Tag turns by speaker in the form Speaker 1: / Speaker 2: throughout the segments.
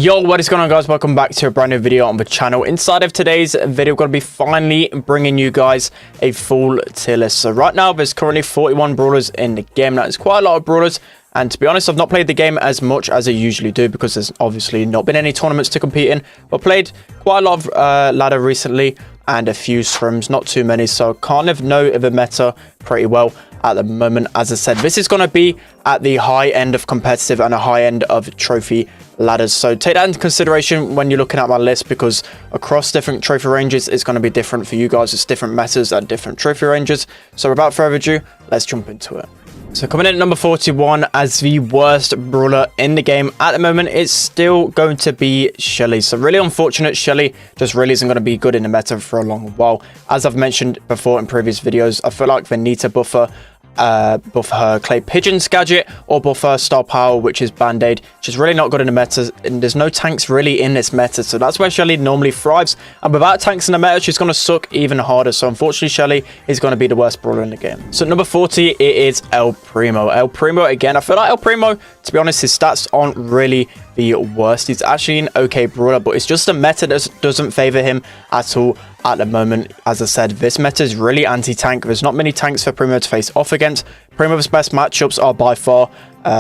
Speaker 1: Yo, what is going on, guys? Welcome back to a brand new video on the channel. Inside of today's video, we're going to be finally bringing you guys a full tier list. So right now there's currently 41 brawlers in the game. That is quite a lot of brawlers, and to be honest, I've not played the game as much as I usually do because there's obviously not been any tournaments to compete in, but played quite a lot of ladder recently and a few scrims, not too many, so kind of know the meta pretty well at the moment. As I said, this is going to be at the high end of competitive and a high end of trophy ladders, so take that into consideration when you're looking at my list, because across different trophy ranges it's going to be different for you guys. It's different metas and different trophy ranges. So without further ado, let's jump into it. So coming in at number 41 as the worst brawler in the game at the moment, it's still going to be Shelly. So really unfortunate. Shelly just really isn't going to be good in the meta for a long while. As I've mentioned before in previous videos, I feel like they need to buff her clay pigeons gadget or buff her star power, which is band-aid. She's really not good in the meta, and there's no tanks really in this meta, so that's where Shelly normally thrives, and without tanks in the meta she's going to suck even harder. So unfortunately Shelly is going to be the worst brawler in the game. So number 40, it is El Primo. El Primo again. I feel like El Primo, to be honest, his stats aren't really the worst. He's actually an okay brawler, but it's just a meta that doesn't favor him at all at the moment. As I said, this meta is really anti-tank. There's not many tanks for Primo to face off against. Primo's best matchups are by far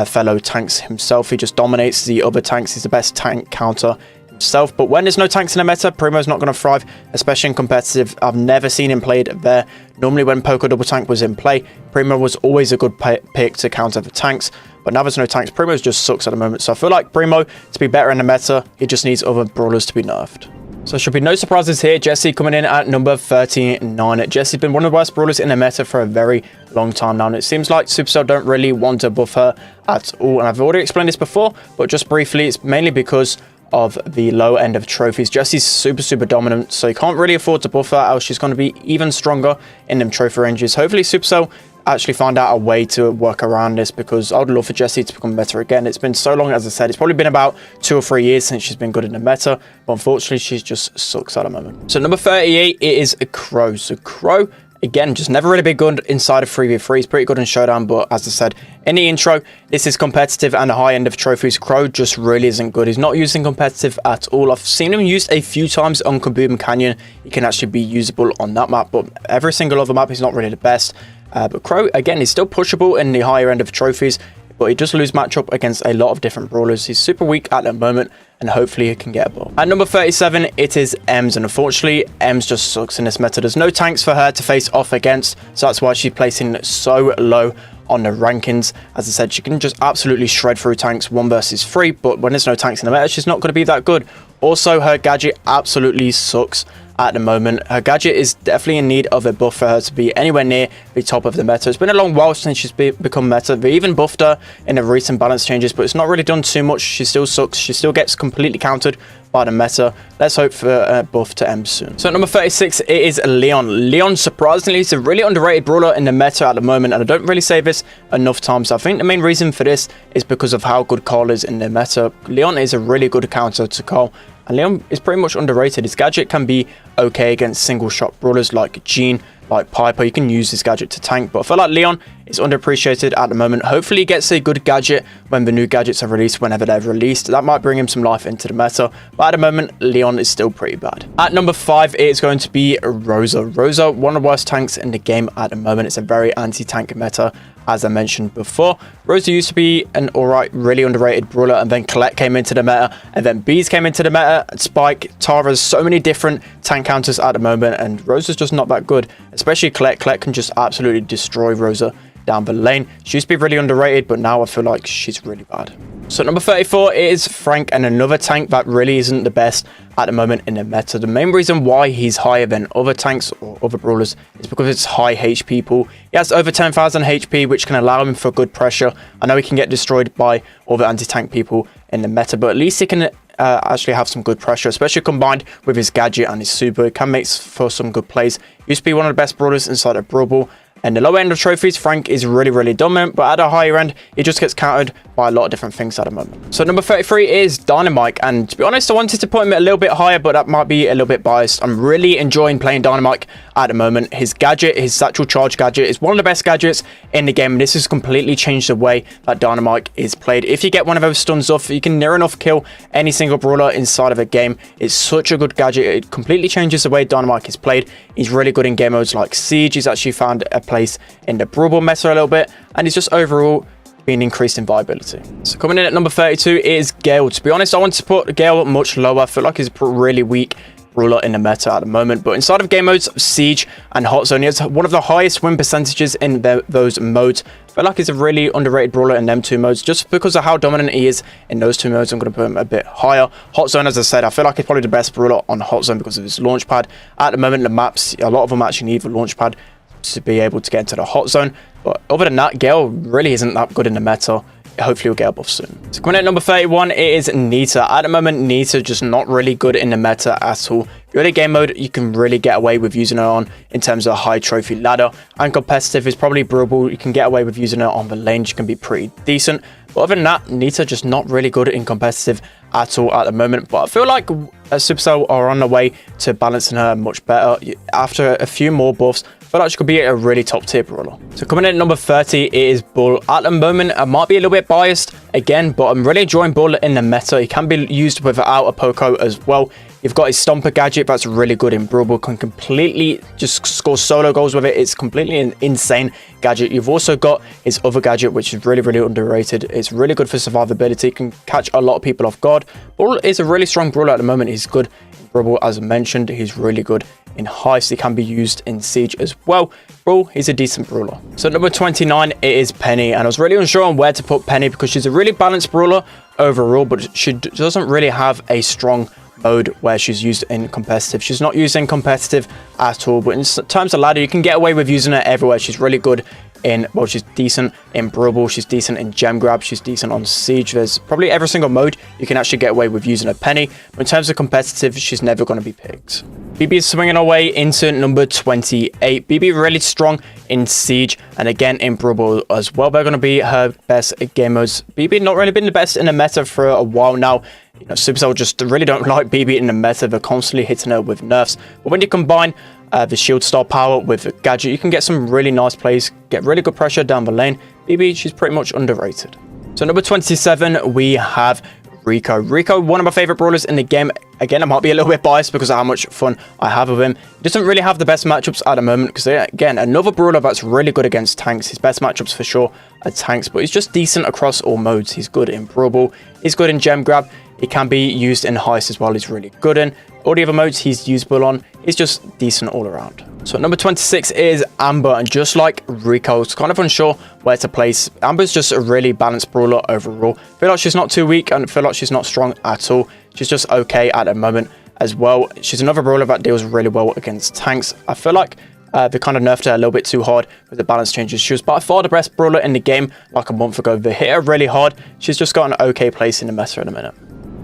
Speaker 1: fellow tanks himself. He just dominates the other tanks. He's the best tank counter himself, but when there's no tanks in the meta, Primo's not going to thrive, especially in competitive. I've never seen him played there. Normally when Poco double tank was in play, Primo was always a good pick to counter the tanks, but now there's no tanks. Primo just sucks at the moment, so I feel like Primo, to be better in the meta, he just needs other brawlers to be nerfed. So should be no surprises here. Jessie coming in at number 39. Jessie's been one of the worst brawlers in the meta for a very long time now, and it seems like Supercell don't really want to buff her at all. And I've already explained this before, but just briefly, it's mainly because of the low end of trophies. Jessie's super dominant, so you can't really afford to buff her, else she's going to be even stronger in them trophy ranges. Hopefully Supercell actually find out a way to work around this, because I would love for Jessie to become better again. It's been so long, as I said, it's probably been about 2 or 3 years since she's been good in the meta, but unfortunately she just sucks at the moment. So number 38, it is a Crow. So Crow, again, just never really been good inside of 3v3. He's pretty good in showdown, but as I said in the intro, this is competitive and a high end of trophies. Crow just really isn't good. He's not using competitive at all. I've seen him used a few times on Kaboom Canyon. He can actually be usable on that map, but every single other map he's not really the best. But Crow, again, he's still pushable in the higher end of trophies, but he does lose matchup against a lot of different brawlers. He's super weak at the moment, and hopefully he can get a ball. At number 37, it is Ems, and unfortunately, Ems just sucks in this meta. There's no tanks for her to face off against, so that's why she's placing so low on the rankings. As I said, she can just absolutely shred through tanks 1 versus 3, but when there's no tanks in the meta, she's not going to be that good. Also, her gadget absolutely sucks at the moment. Her gadget is definitely in need of a buff for her to be anywhere near the top of the meta. It's been a long while since she's become meta. They even buffed her in the recent balance changes, but it's not really done too much. She still sucks. She still gets completely countered by the meta. Let's hope for a buff to Ems soon. So at number 36, it is Leon. Leon, surprisingly, is a really underrated brawler in the meta at the moment, and I don't really say this enough times. I think the main reason for this is because of how good Colt is in the meta. Leon is a really good counter to Colt, and Leon is pretty much underrated. His gadget can be okay against single shot brawlers like Jean, like Piper. You can use this gadget to tank, but I feel like Leon is underappreciated at the moment. Hopefully he gets a good gadget when the new gadgets are released, whenever they're released. That might bring him some life into the meta, but at the moment Leon is still pretty bad. At number 5, it is going to be Rosa. Rosa, one of the worst tanks in the game at the moment. It's a very anti-tank meta, as I mentioned before. Rosa used to be an alright, really underrated brawler, and then Colette came into the meta, and then Bees came into the meta, Spike, Tara's, so many different tank counters at the moment, and Rosa's just not that good, especially Colette. Colette can just absolutely destroy Rosa down the lane. She used to be really underrated, but now I feel like she's really bad. So number 34, it is Frank, and another tank that really isn't the best at the moment in the meta. The main reason why he's higher than other tanks or other brawlers is because it's high HP pool. He has over 10,000 HP, which can allow him for good pressure. I know he can get destroyed by other anti-tank people in the meta, but at least he can actually have some good pressure, especially combined with his gadget and his super. It can make for some good plays. He used to be one of the best brawlers inside of Brawl. And the lower end of trophies, Frank is really dominant, but at a higher end, he just gets countered by a lot of different things at the moment. So number 33 is Dynamite, and to be honest, I wanted to put him a little bit higher, but that might be a little bit biased. I'm really enjoying playing Dynamite at the moment. His gadget, his satchel charge gadget, is one of the best gadgets in the game, and this has completely changed the way that Dynamite is played. If you get one of those stuns off, you can near enough kill any single brawler inside of a game. It's such a good gadget. It completely changes the way Dynamite is played. He's really good in game modes like Siege. He's actually found a place in the Brawl meta a little bit, and he's just overall being increased in viability. So coming in at number 32 is Gale. To be honest, I want to put Gale much lower. I feel like he's a really weak brawler in the meta at the moment, but inside of game modes, Siege and Hot Zone, he has one of the highest win percentages in those modes. I feel like he's a really underrated brawler in them two modes, just because of how dominant he is in those two modes. I'm going to put him a bit higher. Hot Zone, as I said, I feel like he's probably the best brawler on Hot Zone because of his launch pad. At the moment, the maps, a lot of them actually need the launch pad to be able to get into the Hot Zone, but other than that, Gale really isn't that good in the meta. Hopefully we'll get above soon. So coming in at number 31, it is Anita. At the moment, Anita just not really good in the meta at all. If you're in a game mode, you can really get away with using her on in terms of a high trophy ladder, and competitive is probably Brawl. You can get away with using her on the lane. She can be pretty decent, but other than that, Anita just not really good in competitive at all at the moment. But I feel like Supercell are on the way to balancing her much better. After a few more buffs, I feel like she could be a really top tier brawler. So coming in at number 30, it is Bull. At the moment, I might be a little bit biased again, but I'm really enjoying Bull in the meta. He can be used without a Poco as well. You've got his Stomper gadget, that's really good in Brawl. Can completely just score solo goals with it. It's completely an insane gadget. You've also got his other gadget, which is really underrated. It's really good for survivability. Can catch a lot of people off guard. Bull is a really strong brawler at the moment. He's good in Brawl, as I mentioned. He's really good in Heist. He can be used in Siege as well. Brawl, he's a decent brawler. So number 29, it is Penny, and I was really unsure on where to put Penny because she's a really balanced brawler overall, but she doesn't really have a strong mode where she's used in competitive. She's not used in competitive at all, but in terms of ladder, you can get away with using her everywhere. She's really good in, well, she's decent in Brawl, she's decent in gem grab, she's decent on Siege. There's probably every single mode you can actually get away with using a Penny, but in terms of competitive, she's never going to be picked. Phoebe is swinging her way into number 28. Phoebe really strong in Siege and again in Brawl as well. They're going to be her best game modes. Phoebe not really been the best in the meta for a while now. You know, Supercell just really don't like Phoebe in the meta. They're constantly hitting her with nerfs. But when you combine the shield star power with the gadget, you can get some really nice plays, get really good pressure down the lane. Phoebe, she's pretty much underrated. So number 27, we have Rico. Rico, one of my favorite brawlers in the game. Again, I might be a little bit biased because of how much fun I have with him. He doesn't really have the best matchups at the moment because, again, another brawler that's really good against tanks. His best matchups for sure are tanks, but he's just decent across all modes. He's good in Brawl, he's good in gem grab. He can be used in Heist as well. He's really good in all the other modes he's usable on. He's just decent all around. So number 26 is Amber, and just like Rico, it's kind of unsure where to place. Amber's just a really balanced brawler overall. I feel like she's not too weak, and I feel like she's not strong at all. She's just okay at the moment as well. She's another brawler that deals really well against tanks. I feel like they kind of nerfed her a little bit too hard with the balance changes. She was by far the best brawler in the game like a month ago. They hit her really hard. She's just got an okay place in the meta at the minute.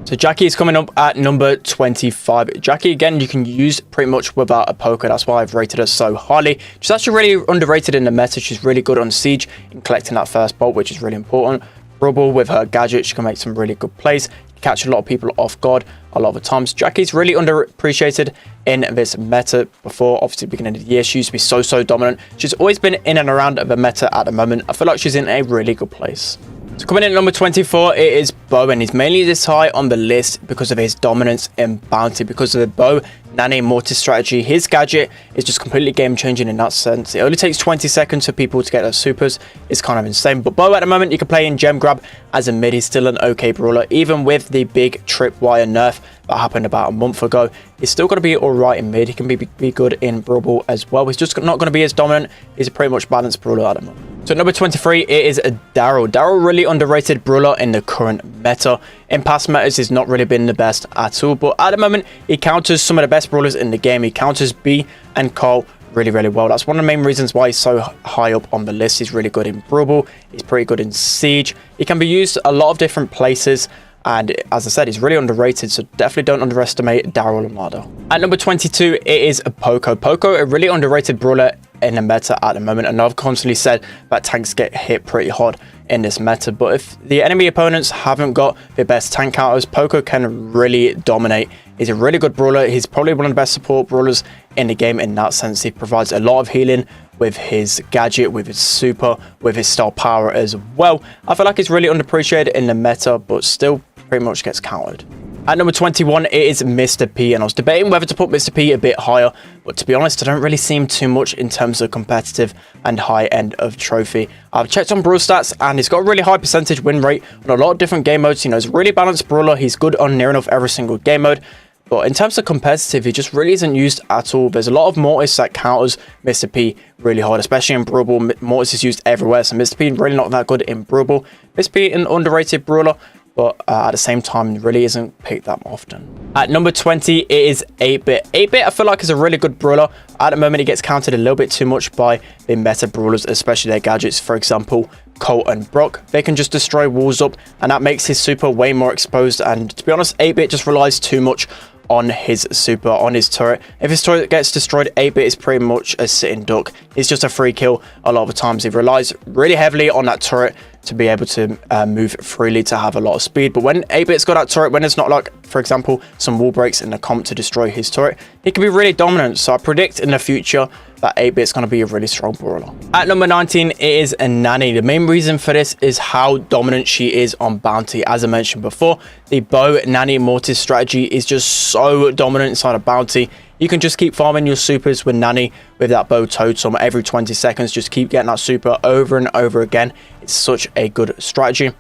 Speaker 1: So Jackie is coming up at number 25. Jackie, again, you can use pretty much without a Poco. That's why I've rated her so highly. She's actually really underrated in the meta. She's really good on Siege in collecting that first bolt, which is really important. Brawl, with her gadget, she can make some really good plays, catch a lot of people off guard a lot of the times. Jackie's really underappreciated in this meta before. Obviously, beginning of the year, she used to be so dominant. She's always been in and around the meta at the moment. I feel like she's in a really good place. So coming in at number 24, it is Bo, and he's mainly this high on the list because of his dominance in bounty, because of the Bo, Nanny, Mortis strategy. His gadget is just completely game-changing in that sense. It only takes 20 seconds for people to get their supers. It's kind of insane. But Bo, at the moment, you can play in gem grab as a mid. He's still an okay brawler, even with the big tripwire nerf that happened about a month ago. He's still going to be all right in mid. He can be good in Brawl as well. He's just not going to be as dominant. He's a pretty much balanced brawler at the moment. So number 23, it is Darryl. Darryl, really underrated brawler in the current meta. In past metas, he's not really been the best at all, but at the moment, he counters some of the best brawlers in the game. He counters B and Colt really well. That's one of the main reasons why he's so high up on the list. He's really good in Brawl. He's pretty good in Siege. He can be used a lot of different places. And as I said, he's really underrated, so definitely don't underestimate Darryl and Ladder. At number 22, it is Poco. Poco, a really underrated brawler in the meta at the moment, and I've constantly said that tanks get hit pretty hard in this meta. But if the enemy opponents haven't got the best tank counters, Poco can really dominate. He's a really good brawler. He's probably one of the best support brawlers in the game in that sense. He provides a lot of healing with his gadget, with his super, with his star power as well. I feel like he's really underappreciated in the meta, but still pretty much gets countered. At number 21, it is Mr. P, and I was debating whether to put Mr. P a bit higher, but to be honest, I don't really see him too much in terms of competitive and high end of trophy. I've checked on Brawl stats, and he's got a really high percentage win rate on a lot of different game modes. You know, he's a really balanced brawler. He's good on near enough every single game mode. But in terms of competitive, he just really isn't used at all. There's a lot of Mortis that counters Mr. P really hard, especially in Brawl. Mortis is used everywhere, so Mr. P really not that good in Brawl. Mr. P an underrated brawler, but at the same time, really isn't picked that often. At number 20, it is 8-Bit. 8-Bit, I feel like, is a really good brawler. At the moment, he gets countered a little bit too much by the meta brawlers, especially their gadgets. For example, Colt and Brock, they can just destroy walls up, and that makes his super way more exposed. And to be honest, 8-Bit just relies too much on his super, on his turret. If his turret gets destroyed, 8-Bit is pretty much a sitting duck. It's just a free kill a lot of the times. He relies really heavily on that turret to be able to move freely, to have a lot of speed. But when 8-Bit's got that turret, when it's not like, for example, some wall breaks in the comp to destroy his turret, he can be really dominant. So I predict in the future that 8-Bit's going to be a really strong brawler. At number 19, it is a Nanny. The main reason for this is how dominant she is on bounty. As I mentioned before, the bow Nanny Mortis strategy is just so dominant inside of bounty. You can just keep farming your supers with Nanny with that bow totem every 20 seconds. Just keep getting that super over and over again. It's such a good strategy.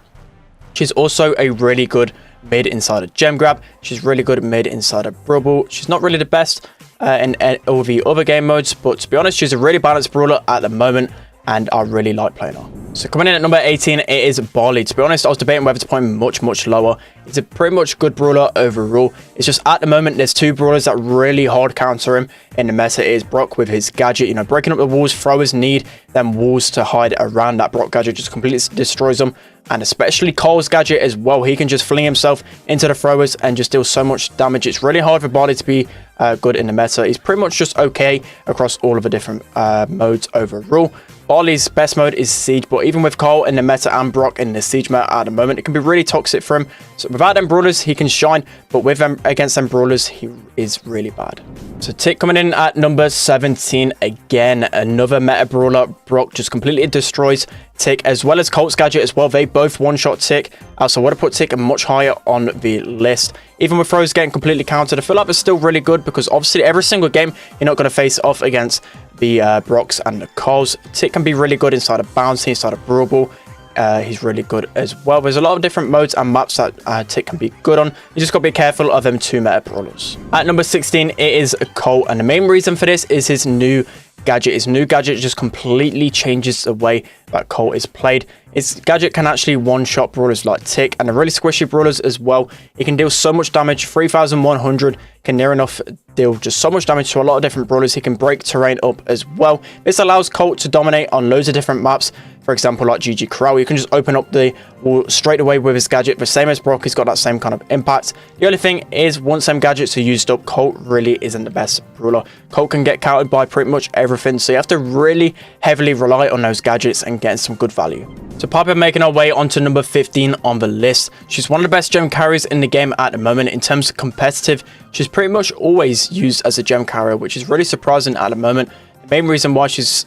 Speaker 1: She's also a really good mid inside of gem grab. She's really good mid inside of Brawl. She's not really the best in all the other game modes, but to be honest, she's a really balanced brawler at the moment, and I really like playing her. So coming in at number 18, it is Barley. To be honest, I was debating whether to put him much lower. He's a pretty much good brawler overall. It's just at the moment, there's two brawlers that really hard counter him in the meta. It is Brock with his gadget, you know, breaking up the walls. Throwers need them walls to hide around. That Brock gadget just completely destroys them. And especially Cole's gadget as well. He can just fling himself into the throwers and just deal so much damage. It's really hard for Barley to be good in the meta. He's pretty much just okay across all of the different modes overall. Barley's best mode is Siege, but even with Cole in the meta and Brock in the Siege meta at the moment, it can be really toxic for him. So without them brawlers, he can shine, but with them against them brawlers, he is really bad. So Tick coming in at number 17 again, another meta brawler. Brock just completely destroys Tick, as well as Colt's gadget as well. They both one-shot Tick. So I would have put Tick much higher on the list. Even with throws getting completely countered, I feel like it's still really good, because obviously every single game you're not going to face off against the Brocks and the Coles. Tick can be really good inside of Bouncy, inside of Brawl. He's really good as well. There's a lot of different modes and maps that Tick can be good on. You just got to be careful of them two meta brawlers. At number 16, it is Colt, and the main reason for this is his new gadget. His new gadget just completely changes the way that Colt is played. His gadget can actually one-shot brawlers like Tick and the really squishy brawlers as well. He can deal so much damage. 3,100 can near enough deal just so much damage to a lot of different brawlers. He can break terrain up as well. This allows Colt to dominate on loads of different maps. For example, like GenG Corral, you can just open up the wall straight away with his gadget. The same as Brock, he's got that same kind of impact. The only thing is, once them gadgets are used up, Colt really isn't the best brawler. Colt can get countered by pretty much everything, so you have to really heavily rely on those gadgets and getting some good value. So Piper making our way onto number 15 on the list. She's one of the best gem carriers in the game at the moment. In terms of competitive, she's pretty much always used as a gem carrier, which is really surprising at the moment. The main reason why she's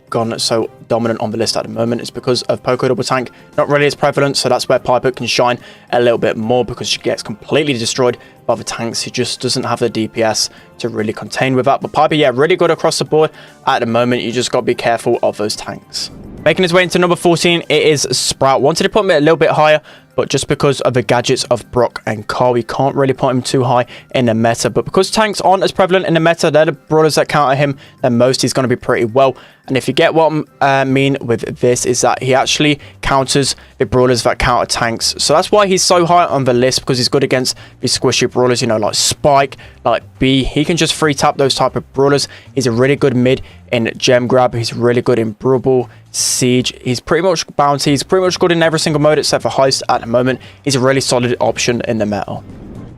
Speaker 1: gone so dominant on the list at the moment is because of Poco double tank. Not really as prevalent, so that's where Piper can shine a little bit more, because she gets completely destroyed by the tanks. She just doesn't have the DPS to really contain with that. But Piper, yeah, really good across the board at the moment. You just got to be careful of those tanks. Making his way into number 14, it is Sprout. Wanted to put him a little bit higher, but just because of the gadgets of Brock and Carl, we can't really put him too high in the meta. But because tanks aren't as prevalent in the meta, they're the brawlers that counter him, then most he's going to be pretty well. And if you get what I mean with this, is that he actually counters the brawlers that counter tanks. So that's why he's so high on the list, because he's good against the squishy brawlers, you know, like Spike, like B. He can just free tap those type of brawlers. He's a really good mid in gem grab. He's really good in Brawl, Siege. He's pretty much bounty. He's pretty much good in every single mode except for heist at the moment. He's a really solid option in the meta.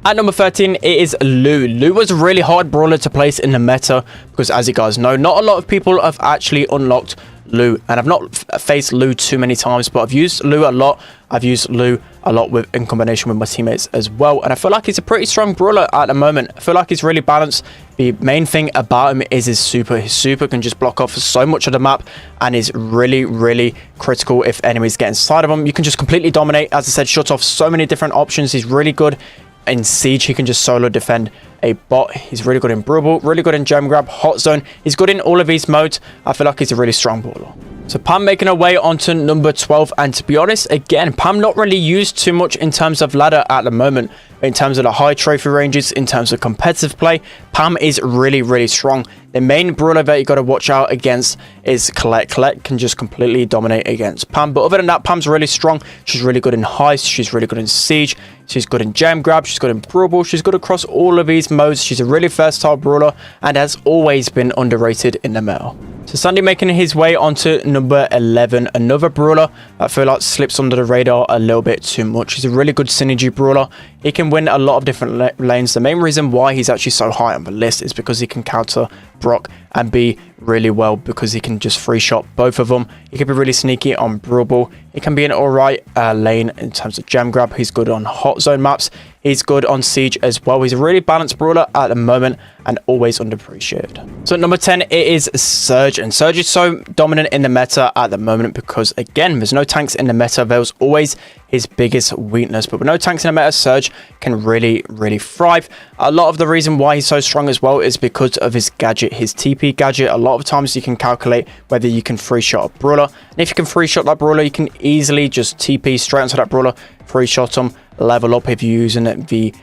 Speaker 1: At number 13, it is Lou. Lou was a really hard brawler to place in the meta because, as you guys know, not a lot of people have actually unlocked Lou, and I've not faced Lou too many times, but I've used Lou a lot. I've used Lou a lot in combination with my teammates as well, and I feel like he's a pretty strong brawler at the moment. I feel like he's really balanced. The main thing about him is his super. His super can just block off so much of the map and is really, really critical if enemies get inside of him. You can just completely dominate. As I said, shut off so many different options. He's really good in Siege. He can just solo defend a bot. He's really good in Brawl, really good in Gem Grab, Hot Zone. He's good in all of these modes. I feel like he's a really strong brawler. So Pam making her way onto number 12, and to be honest, again, Pam not really used too much in terms of ladder at the moment. In terms of the high trophy ranges, in terms of competitive play, Pam is really, really strong. The main brawler that you got to watch out against is Colette. Colette can just completely dominate against Pam, but other than that, Pam's really strong. She's really good in Heist, she's really good in Siege, she's good in Gem Grab, she's good in Brawl, she's good across all of these modes. She's a really versatile brawler and has always been underrated in the meta. So Sandy making his way onto number 11, another brawler I feel like slips under the radar a little bit too much. He's a really good synergy brawler. He can win a lot of different lanes. The main reason why he's actually so high on the list is because he can counter Brock and be really well, because he can just free shot both of them. He can be really sneaky on Brawl. He can be an alright lane in terms of Gem Grab. He's good on Hot Zone maps. He's good on Siege as well. He's a really balanced brawler at the moment and always underappreciated. So at number 10, it is Surge. And Surge is so dominant in the meta at the moment because, again, there's no tanks in the meta. There was always his biggest weakness. But with no tanks in the meta, Surge can really, really thrive. A lot of the reason why he's so strong as well is because of his gadget, his TP gadget. A lot of times you can calculate whether you can free shot a brawler. And if you can free shot that brawler, you can easily just TP straight onto that brawler, free shot him, level up if you're using the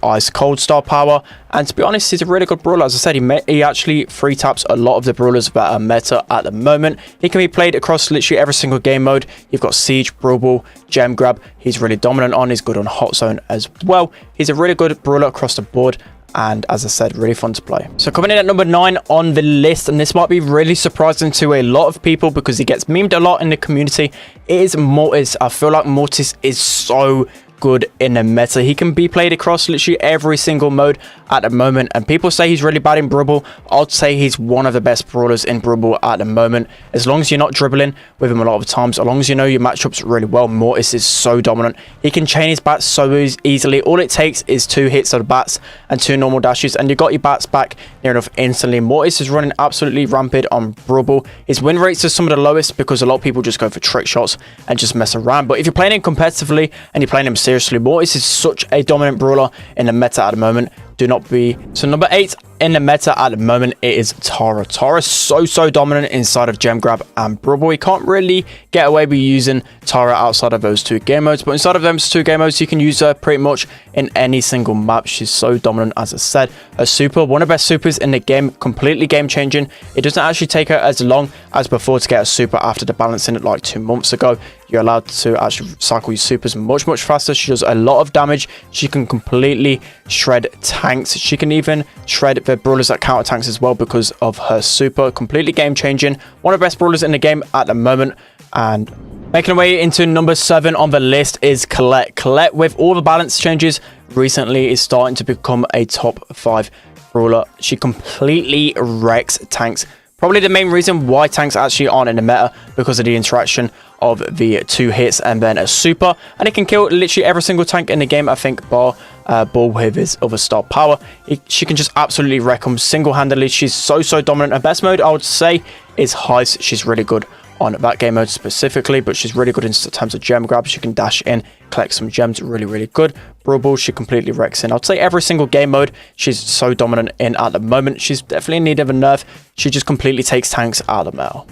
Speaker 1: Ice Cold star power. And to be honest, he's a really good brawler. As I said, he actually free taps a lot of the brawlers that are meta at the moment. He can be played across literally every single game mode. You've got Siege, Brawl, Gem Grab. He's really dominant on. He's good on Hot Zone as well. He's a really good brawler across the board. And as I said, really fun to play. So coming in at number 9 on the list, and this might be really surprising to a lot of people because he gets memed a lot in the community, it is Mortis. I feel like Mortis is so good in the meta. He can be played across literally every single mode at the moment, and people say he's really bad in Brawl. I'd say he's one of the best brawlers in Brawl at the moment. As long as you're not dribbling with him a lot of times, as long as you know your matchups really well, Mortis is so dominant. He can chain his bats so easily. All it takes is 2 hits of the bats and 2 normal dashes, and you got your bats back near enough instantly. Mortis is running absolutely rampant on Brawl. His win rates are some of the lowest because a lot of people just go for trick shots and just mess around. But if you're playing him competitively and you're playing him seriously, Mortis is such a dominant brawler in the meta at the moment. Do not be. So number 8 in the meta at the moment, it is Tara. Tara's so dominant inside of Gem Grab and Brawl. You can't really get away with using Tara outside of those 2 game modes, but inside of those 2 game modes, you can use her pretty much in any single map. She's so dominant. As I said, her super, one of the best supers in the game, completely game changing. It doesn't actually take her as long as before to get a super after the balancing it like 2 months ago. You're allowed to actually cycle your supers much faster. She does a lot of damage. She can completely shred tanks. She can even shred the brawlers that counter tanks as well because of her super. Completely game changing. One of the best brawlers in the game at the moment. And making her way into number 7 on the list is Colette. Colette, with all the balance changes recently, is starting to become a top 5 brawler. She completely wrecks tanks. Probably the main reason why tanks actually aren't in the meta, because of the interaction of the 2 hits and then a super, and it can kill literally every single tank in the game, I think, bar Ball with his other star power. She can just absolutely wreck them single-handedly. She's so dominant. Her best mode, I would say, is Heist. She's really good on that game mode specifically, but she's really good in terms of gem grab. She can dash in, collect some gems, really good. Brawl, she completely wrecks in. I'd say every single game mode she's so dominant in at the moment. She's definitely in need of a nerf. She just completely takes tanks out of the meta.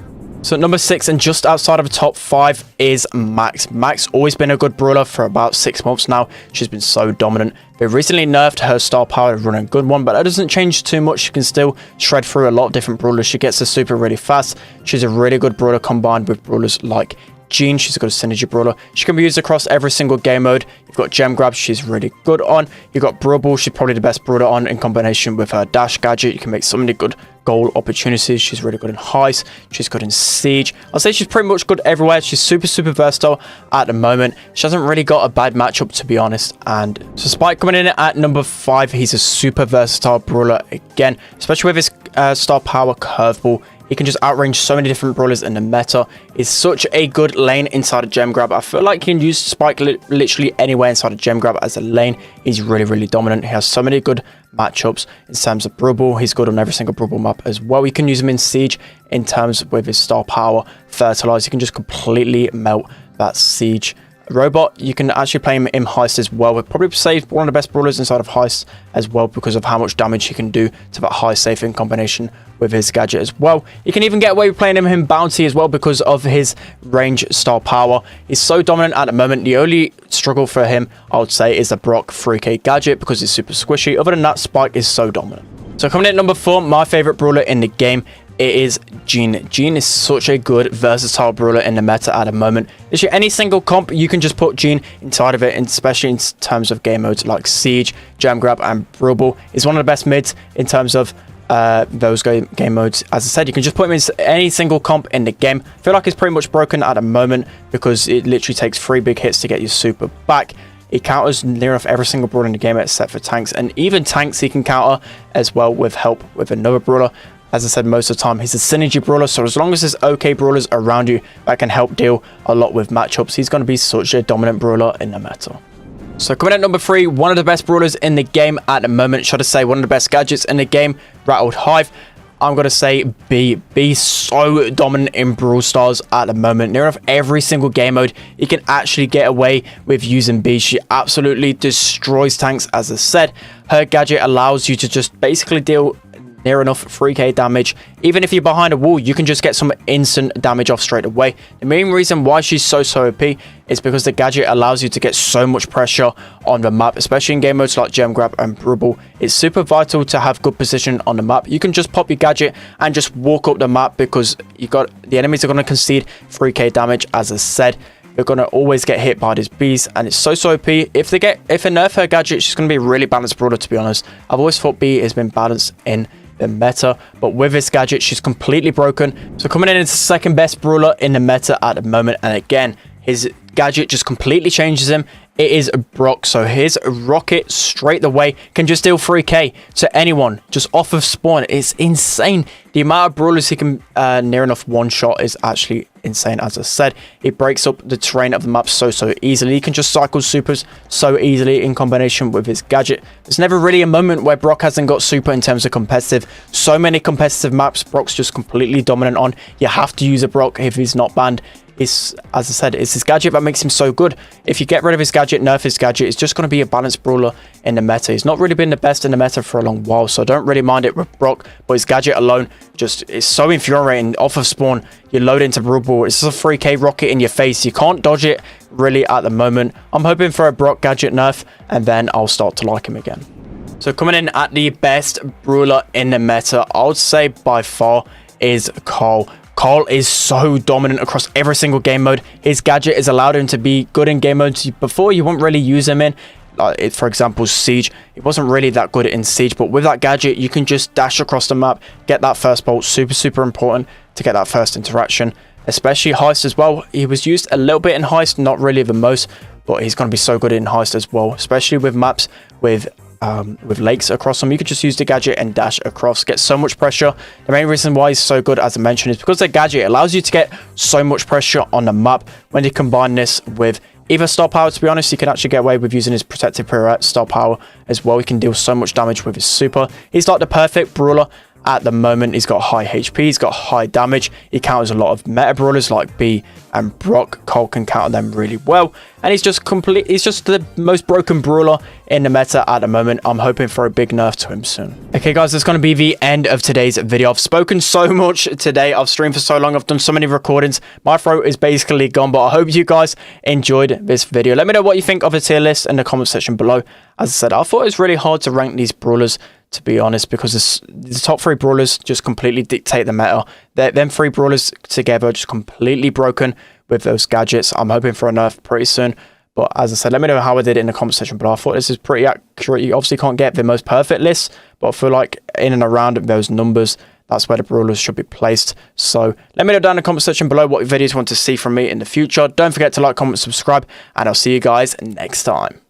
Speaker 1: So number 6 and just outside of the top 5 is Max. Max always been a good brawler for about 6 months now. She's been so dominant. They recently nerfed her star power to run a good one, but that doesn't change too much. She can still shred through a lot of different brawlers. She gets the super really fast. She's a really good brawler combined with brawlers like Jean, she's a good synergy brawler. She can be used across every single game mode. You've got Gem Grab, she's really good on. You've got Brawl, she's probably the best brawler on in combination with her dash gadget. You can make so many good goal opportunities. She's really good in heist. She's good in siege. I'll say she's pretty much good everywhere. She's super versatile at the moment. She hasn't really got a bad matchup, to be honest. And so Spike coming in at number 5. He's a super versatile brawler again, especially with his star power curveball. He can just outrange so many different brawlers in the meta. He's such a good lane inside of Gem Grab. I feel like he can use Spike literally anywhere inside of Gem Grab as a lane. He's really dominant. He has so many good matchups in terms of Brawl. He's good on every single Brawl map as well. You can use him in Siege in terms with his star power. Fertilize, you can just completely melt that Siege robot. You can actually play him in Heist as well. We'd probably say one of the best brawlers inside of Heist as well because of how much damage he can do to that high safe in combination with his gadget as well. You can even get away with playing him in Bounty as well because of his range star power. He's so dominant at the moment. The only struggle for him, I would say, is the Brock 3k gadget because it's super squishy. Other than that, Spike is so dominant. So coming in at number 4, my favorite brawler in the game, it is Jean. Jean is such a good versatile brawler in the meta at the moment. Literally any single comp, you can just put Jean inside of it, and especially in terms of game modes like Siege, Gem Grab, and Brawl. He's one of the best mids in terms of those game modes. As I said, you can just put him in any single comp in the game. I feel like he's pretty much broken at the moment because it literally takes 3 big hits to get your super back. He counters near enough every single brawler in the game except for tanks, and even tanks he can counter as well with help with another brawler. As I said, most of the time he's a synergy brawler, so as long as there's okay brawlers around you that can help deal a lot with matchups, he's going to be such a dominant brawler in the meta. So coming at number 3, one of the best brawlers in the game at the moment, should I say one of the best gadgets in the game, Rattled Hive. I'm going to say B. B's so dominant in Brawl Stars at the moment. Near enough every single game mode, you can actually get away with using B. She absolutely destroys tanks, as I said. Her gadget allows you to just basically deal near enough 3k damage. Even if you're behind a wall, you can just get some instant damage off straight away. The main reason why she's so OP is because the gadget allows you to get so much pressure on the map, especially in game modes like Gem Grab and Brawl. It's super vital to have good position on the map. You can just pop your gadget and just walk up the map because the enemies are going to concede 3k damage. As I said, they're going to always get hit by these bees, and it's so OP. If they nerf her gadget, she's going to be a really balanced brawler, to be honest. I've always thought B has been balanced in the meta, but with this gadget she's completely broken. So coming in as the second best brawler in the meta at the moment, and again his gadget just completely changes him. It is Brock. So his rocket straight away can just deal 3k to anyone just off of spawn. It's insane. The amount of brawlers he can near enough one shot is actually insane. As I said, he breaks up the terrain of the map so easily. He can just cycle supers so easily in combination with his gadget. There's never really a moment where Brock hasn't got super in terms of competitive. So many competitive maps Brock's just completely dominant on. You have to use a Brock if he's not banned. As I said, it's his gadget that makes him so good. If you get rid of his gadget, nerf his gadget, it's just going to be a balanced brawler in the meta. He's not really been the best in the meta for a long while, so I don't really mind it with Brock, but his gadget alone just is so infuriating. Off of spawn, you load into Brawl, it's just a 3k rocket in your face. You can't dodge it really at the moment. I'm hoping for a Brock gadget nerf, and then I'll start to like him again. So coming in at the best brawler in the meta, I would say by far is Colt. Colt is so dominant across every single game mode. His gadget has allowed him to be good in game modes before you wouldn't really use him in. For example, Siege. He wasn't really that good in Siege, but with that gadget, you can just dash across the map, get that first bolt. Super important to get that first interaction, especially Heist as well. He was used a little bit in Heist, not really the most, but he's going to be so good in Heist as well, especially with maps with lakes across them. You could just use the gadget and dash across, get so much pressure. The main reason why he's so good, as I mentioned, is because the gadget allows you to get so much pressure on the map. When you combine this with either star power, to be honest, you can actually get away with using his protective pirouette star power as well. He can deal so much damage with his super. He's like the perfect brawler at the moment. He's got high HP, he's got high damage, he counters a lot of meta brawlers like B and Brock. Colt can counter them really well, and he's just the most broken brawler in the meta at the moment. I'm hoping for a big nerf to him soon. Okay guys, that's going to be the end of today's video. I've spoken so much today, I've streamed for so long, I've done so many recordings, my throat is basically gone, but I hope you guys enjoyed this video. Let me know what you think of the tier list in the comment section below. As I said, I thought it was really hard to rank these brawlers, to be honest, because the top 3 brawlers just completely dictate the meta. Them 3 brawlers together just completely broken with those gadgets. I'm hoping for a nerf pretty soon. But as I said, let me know how I did in the comment section below. I thought this is pretty accurate. You obviously can't get the most perfect list, but I feel like in and around those numbers, that's where the brawlers should be placed. So let me know down in the comment section below what videos you want to see from me in the future. Don't forget to like, comment, subscribe, and I'll see you guys next time.